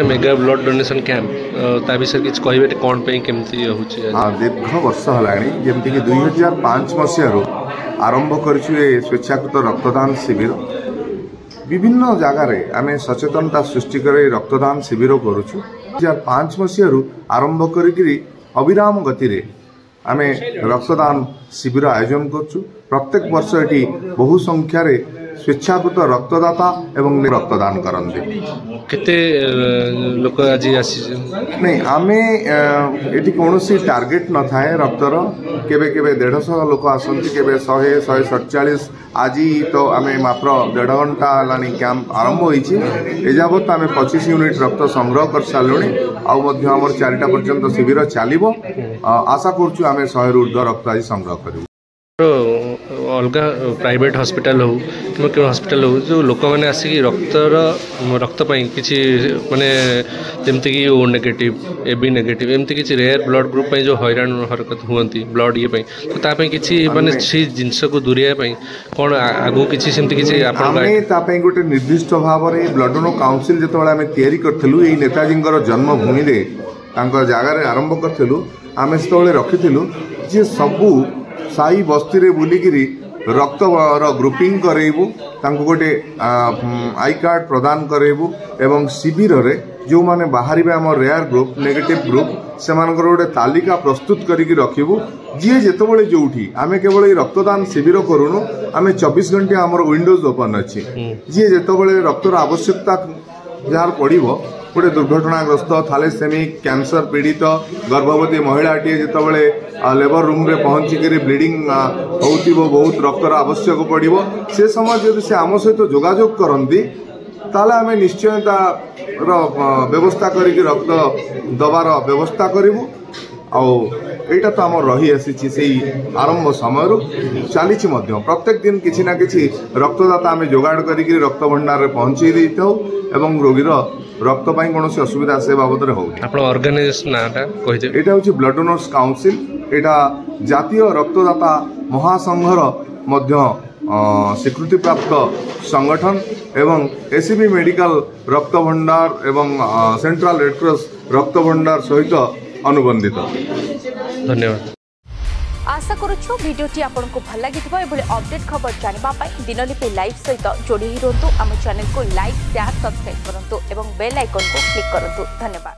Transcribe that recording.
Mega blood donation camp ता विषय किछ कहबे कोन पे केमती होची दीर्घ वर्ष हलाणी जेमती कि 2005 मसियारू आरंभ करिछु ए स्वेच्छाकृत रक्तदान शिविर विभिन्न जगार आम सचेतनता सृष्टि कर रक्तदान शिविर करुछु 2005 मसियारू आरंभ करी अविराम गति रे आम रक्तदान शिविर आयोजन करुछु। प्रत्येक वर्ष एटी बहु संख्यार स्वेच्छाकृत रक्तदाता एवं रक्तदान करते केते लोक आज नहीं आमे एटी कौनसी टार्गेट न थाए रक्तर केबे केबे 150 लोक आसंती केबे 100-147 आज तो आमे मात्र 1.5 घंटा लानी कैंप आरंभ होईची एजाबत आमे 25 यूनिट रक्त संग्रह कर सालुनी आउ मध्य हमर 4टा पर्यंत शिविर चलिबो। आशा करछु आमे 100 रु ऊर्ध्व रक्त आज संग्रह करिबो। अलग प्राइवेट हॉस्पिटल हो कि हॉस्पिटल हो जो लोक मैंने आसिक रक्त किसी माने जमती कि ओ नेगेटिव एबी नेगेटिव एमती किसी रेयर ब्लड ग्रुप जो हैरान हरकत हुअंती ब्लड ये तो तापई किसी माने सी जिंस को दूरिया कौन आगु किसी सेमती किसी आपण गोटे निर्दिष्ट भाव में ब्लड डोनर काउंसिल जो आम तैयारी करूँ ये नेताजी जन्मभूमि जगार आरंभ करूँ आम से रखीलु जे सबू साई बस्ती रे बुलिकी रक्त ग्रुपिंग करेबू गोटे आई कार्ड प्रदान करेबू एवं शिविर रे जो माने बाहर आम रेयर ग्रुप नेगेटिव ग्रुप से गोटे तालिका प्रस्तुत करके रखिबू जी जितेबाला जोठी आम केवल रक्तदान शिविर करूनु आम 24 घंटे आम विंडोज ओपन अच्छी जी जितेबाला रक्तर आवश्यकता जार पड़ो गोटे दुर्घटनाग्रस्त थैलेसेमिक कैंसर पीड़ित गर्भवती महिलाटी जितेबाला लेबर रूम रे पहुंचिक ब्लीडिंग हो बहुत रक्तर आवश्यक पड़ो से समय जब से आम सहित जोगाजोग करती ताले आम निश्चय व्यवस्था करके रक्त दबार व्यवस्था करूँ आईटा तो आम रही आसी से आरंभ समय चली प्रत्येक दिन किसी ना कि रक्तदाता आम जोगाड़ करके रक्त भंडार में पहुंचे देता एवं रोगीर रक्त पाई कौन असुविधा से बाबद ऑर्गेनाइजेशन यहाँ हूँ ब्लड डोनर्स काउंसिल एटा जातीय रक्तदाता महासंघर मध्य स्वीकृति प्राप्त संगठन एवं एसीबी मेडिकल रक्त भंडार एवं सेंट्रल रेड क्रॉस रक्त भंडार सहित अनुबंधित। धन्यवाद। आशा करूँ भिडियोटी आपन को भल लगी अपडेट खबर जानवा दिनलिपि लाइव सहित जोड़ी रुहतु आम चैनल को लाइक शेयर सब्सक्राइब करूँ और बेल आइकन को क्लिक करूँ। धन्यवाद।